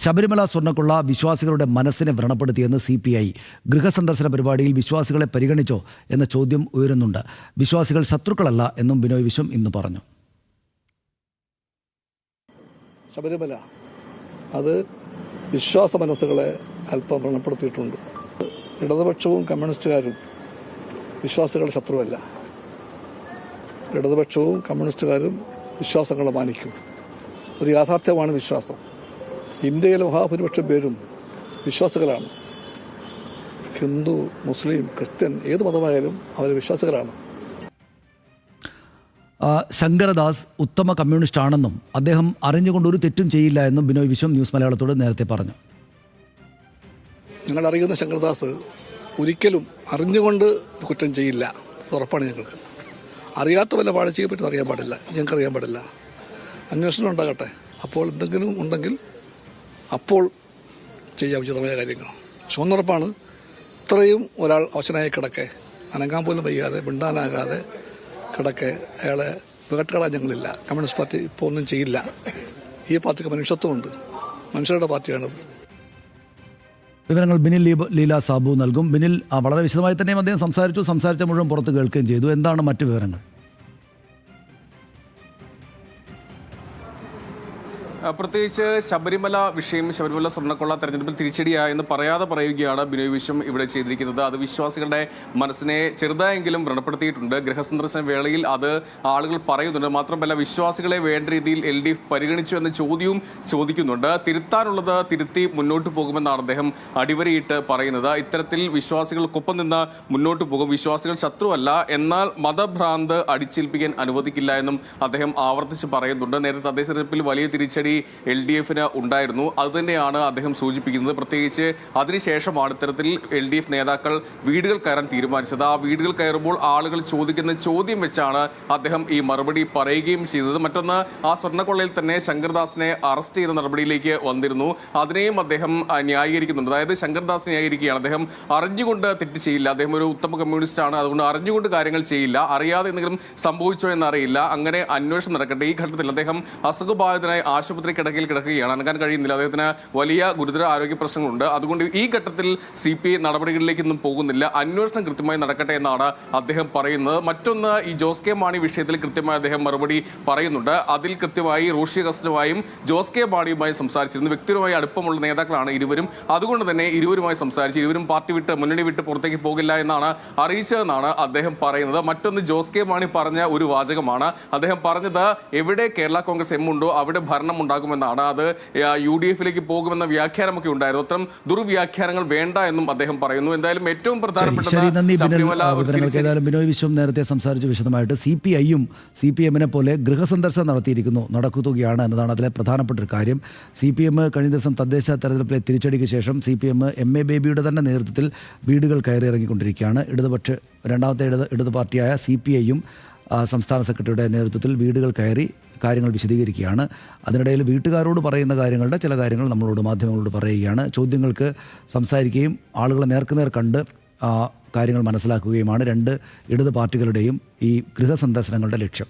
ശബരിമല സ്വർണ്ണക്കൊള്ള വിശ്വാസികളുടെ മനസ്സിനെ വ്രണപ്പെടുത്തിയെന്ന് CPI. ഗൃഹസന്ദർശന പരിപാടിയിൽ വിശ്വാസികളെ പരിഗണിച്ചോ എന്ന ചോദ്യം ഉയരുന്നുണ്ട്. വിശ്വാസികൾ ശത്രുക്കളല്ല എന്നും ബിനോയ് വിശ്വം ഇന്ന് പറഞ്ഞു. ശബരിമല അത് വിശ്വാസ മനസ്സുകളെ അല്പം വ്രണപ്പെടുത്തിയിട്ടുണ്ട്. ഇടതുപക്ഷവും കമ്മ്യൂണിസ്റ്റുകാരും വിശ്വാസികളുടെ ശത്രുവല്ല. ഇടതുപക്ഷവും കമ്മ്യൂണിസ്റ്റുകാരും വിശ്വാസങ്ങളെ മാനിക്കും. ഒരു യാഥാർത്ഥ്യമാണ് വിശ്വാസം. ഇന്ത്യയിലെ മഹാഭൂരിപക്ഷം പേരും വിശ്വാസികളാണ്. ഹിന്ദു, മുസ്ലിം, ക്രിസ്ത്യൻ ഏത് മതമായാലും അവർ വിശ്വാസികളാണ്. ശങ്കരദാസ് ഉത്തമ കമ്മ്യൂണിസ്റ്റ് ആണെന്നും അദ്ദേഹം അറിഞ്ഞുകൊണ്ട് ഒരു തെറ്റും ചെയ്യില്ല എന്നും ബിനോയ് വിശ്വം ന്യൂസ് മലയാളത്തോട് നേരത്തെ പറഞ്ഞു. ഞങ്ങൾ അറിയുന്ന ശങ്കരദാസ് ഒരിക്കലും അറിഞ്ഞുകൊണ്ട് കുറ്റം ചെയ്യില്ല, ഉറപ്പാണ് ഞങ്ങൾക്ക്. അറിയാത്ത വല്ല പാഴ്ചയെ പറ്റി അറിയാൻ പാടില്ല, ഞങ്ങൾക്ക് അറിയാൻ പാടില്ല. അന്വേഷണം ഉണ്ടാകട്ടെ, അപ്പോൾ എന്തെങ്കിലും ഉണ്ടെങ്കിൽ അപ്പോൾ ചെയ്യാൻ ഉചിതമായ കാര്യങ്ങൾ. ചുവന്നുറപ്പാണ്. ഇത്രയും ഒരാൾ അവശനായി കിടക്കെ, അനങ്ങാൻ പോലും വയ്യാതെ, മിണ്ടാനാകാതെ കിടക്കെ അയാളെ വേട്ടകളാൻ ഞങ്ങളില്ല. കമ്മ്യൂണിസ്റ്റ് പാർട്ടി ഇപ്പോൾ ഒന്നും ചെയ്യില്ല. ഈ പാർട്ടിക്ക് മനുഷ്യത്വമുണ്ട്, മനുഷ്യരുടെ പാർട്ടിയാണത്. വിവരങ്ങൾ ബിനിൽ ലീല സാബു നൽകും. ബിനിൽ, വളരെ വിശദമായി തന്നെയും അദ്ദേഹം സംസാരിച്ച മുഴുവൻ പുറത്ത് കേൾക്കുകയും ചെയ്തു. എന്താണ് മറ്റു വിവരങ്ങൾ? പ്രത്യേകിച്ച് ശബരിമല വിഷയം, ശബരിമല സ്വർണ്ണക്കൊള്ള തെരഞ്ഞെടുപ്പിൽ തിരിച്ചടിയായെന്ന് പറയാതെ പറയുകയാണ് ബിനോയ് വിശ്വം ഇവിടെ ചെയ്തിരിക്കുന്നത്. അത് വിശ്വാസികളുടെ മനസ്സിനെ ചെറുതായെങ്കിലും വ്രണപ്പെടുത്തിയിട്ടുണ്ട്. ഗൃഹസന്ദർശന വേളയിൽ അത് ആളുകൾ പറയുന്നുണ്ട്. മാത്രമല്ല, വിശ്വാസികളെ വേണ്ട രീതിയിൽ LDF പരിഗണിച്ചു എന്ന ചോദ്യവും ചോദിക്കുന്നുണ്ട്. തിരുത്താനുള്ളത് തിരുത്തി മുന്നോട്ട് പോകുമെന്നാണ് അദ്ദേഹം അടിവരയിട്ട് പറയുന്നത്. ഇത്തരത്തിൽ വിശ്വാസികൾക്കൊപ്പം നിന്ന് മുന്നോട്ട് പോകും. വിശ്വാസികൾ ശത്രുവല്ല, എന്നാൽ മതഭ്രാന്ത് അടിച്ചേൽപ്പിക്കാൻ അനുവദിക്കില്ല എന്നും അദ്ദേഹം ആവർത്തിച്ച് പറയുന്നുണ്ട്. നേരത്തെ തദ്ദേശ തെരഞ്ഞെടുപ്പിൽ വലിയ തിരിച്ചടി LDF-ന് ഉണ്ടായിരുന്നു. അതുതന്നെയാണ് അദ്ദേഹം സൂചിപ്പിക്കുന്നത്. പ്രത്യേകിച്ച് അതിനുശേഷമാണ് ഇത്തരത്തിൽ LDF നേതാക്കൾ വീടുകൾ കയറാൻ തീരുമാനിച്ചത്. ആ വീടുകൾ കയറുമ്പോൾ ആളുകൾ ചോദിക്കുന്ന ചോദ്യം വെച്ചാണ് അദ്ദേഹം ഈ മറുപടി പറയുകയും ചെയ്തത്. മറ്റൊന്ന്, ആ സ്വർണ്ണക്കൊള്ളയിൽ തന്നെ ശങ്കർദാസിനെ അറസ്റ്റ് ചെയ്ത നടപടിയിലേക്ക് വന്നിരുന്നു. അതിനെയും അദ്ദേഹം ന്യായീകരിക്കുന്നുണ്ട്. അതായത് ശങ്കർദാസ് ന്യായീകരിക്കുകയാണ്. അദ്ദേഹം അറിഞ്ഞുകൊണ്ട് തെറ്റ് ചെയ്യില്ല, അദ്ദേഹം ഒരു ഉത്തമ കമ്മ്യൂണിസ്റ്റ് ആണ്, അതുകൊണ്ട് അറിഞ്ഞുകൊണ്ട് കാര്യങ്ങൾ ചെയ്യില്ല, അറിയാതെ എന്തെങ്കിലും സംഭവിച്ചോ എന്നറിയില്ല, അങ്ങനെ അന്വേഷണം നടക്കട്ടെ. ഈ ഘട്ടത്തിൽ അദ്ദേഹം അസുഖബാധിതനായി ആശുപത്രി കിടക്കയിൽ കിടക്കുകയാണ്, അനങ്ങാൻ കഴിയുന്നില്ല, അദ്ദേഹത്തിന് വലിയ ഗുരുതര ആരോഗ്യ പ്രശ്നങ്ങളുണ്ട്. അതുകൊണ്ട് ഈ ഘട്ടത്തിൽ CPI നടപടികളിലേക്കൊന്നും പോകുന്നില്ല, അന്വേഷണം കൃത്യമായി നടക്കട്ടെ എന്നാണ് അദ്ദേഹം പറയുന്നത്. മറ്റൊന്ന്, ഈ ജോസ് കെ മാണി വിഷയത്തിൽ കൃത്യമായി അദ്ദേഹം മറുപടി പറയുന്നുണ്ട്. അതിൽ കൃത്യമായി റോഷി അഗസ്റ്റിനുമായും ജോസ് കെ മാണിയുമായി സംസാരിച്ചിരുന്നു. വ്യക്തിപരമായി അടുപ്പമുള്ള നേതാക്കളാണ് ഇരുവരും. അതുകൊണ്ട് തന്നെ ഇരുവരുമായി സംസാരിച്ച് ഇരുവരും പാർട്ടി വിട്ട്, മുന്നണി വിട്ട് പുറത്തേക്ക് പോകില്ല എന്നാണ് അറിയിച്ചതെന്നാണ് അദ്ദേഹം പറയുന്നത്. മറ്റൊന്ന്, ജോസ് കെ മാണി പറഞ്ഞ ഒരു വാചകമാണ്. അദ്ദേഹം പറഞ്ഞത്, എവിടെ കേരള കോൺഗ്രസ് M ഉണ്ടോ അവിടെ ഭരണം ഉണ്ടാകുമെന്നാണ്. അത് UDF-ലേക്ക് പോകുമെന്ന വ്യാഖ്യാനമൊക്കെ ഉണ്ടായിരുന്നു. അത്തരം ദുർവ്യാഖ്യാനങ്ങൾ വേണ്ട എന്നും അദ്ദേഹം പറയുന്നു. എന്തായാലും ഏറ്റവും പ്രധാനപ്പെട്ടത് ബിനോയ് വിശ്വം നേരത്തെ സംസാരിച്ചു വിശദമായിട്ട്. CPIയും-CPM-നെ പോലെ ഗൃഹസന്ദർശനം നടത്തുകയാണ് എന്നതാണ് അതിലെ പ്രധാനപ്പെട്ട ഒരു കാര്യം. CPM കഴിഞ്ഞ ദിവസം തദ്ദേശ തെരഞ്ഞെടുപ്പിലെ തിരിച്ചടിക്ക് ശേഷം CPM MA ബേബിയുടെ തന്നെ നേതൃത്വത്തിൽ വീടുകൾ കയറി ഇറങ്ങിക്കൊണ്ടിരിക്കുകയാണ്. രണ്ടാമത്തെ ഇടത് പാർട്ടിയായ CPIയും സംസ്ഥാന സെക്രട്ടറിയുടെ നേതൃത്വത്തിൽ വീടുകൾ കയറി കാര്യങ്ങൾ വിശദീകരിക്കുകയാണ്. അതിനിടയിൽ വീട്ടുകാരോട് പറയുന്ന ചില കാര്യങ്ങൾ നമ്മളോട്, മാധ്യമങ്ങളോട് പറയുകയാണ്. ചോദ്യങ്ങൾക്ക് സംസാരിക്കുകയും ആളുകളെ നേർക്കുനേർ കണ്ട് കാര്യങ്ങൾ മനസ്സിലാക്കുകയുമാണ് രണ്ട് ഇടത് പാർട്ടികളുടെയും ഈ ഗൃഹസന്ദർശനങ്ങളുടെ ലക്ഷ്യം.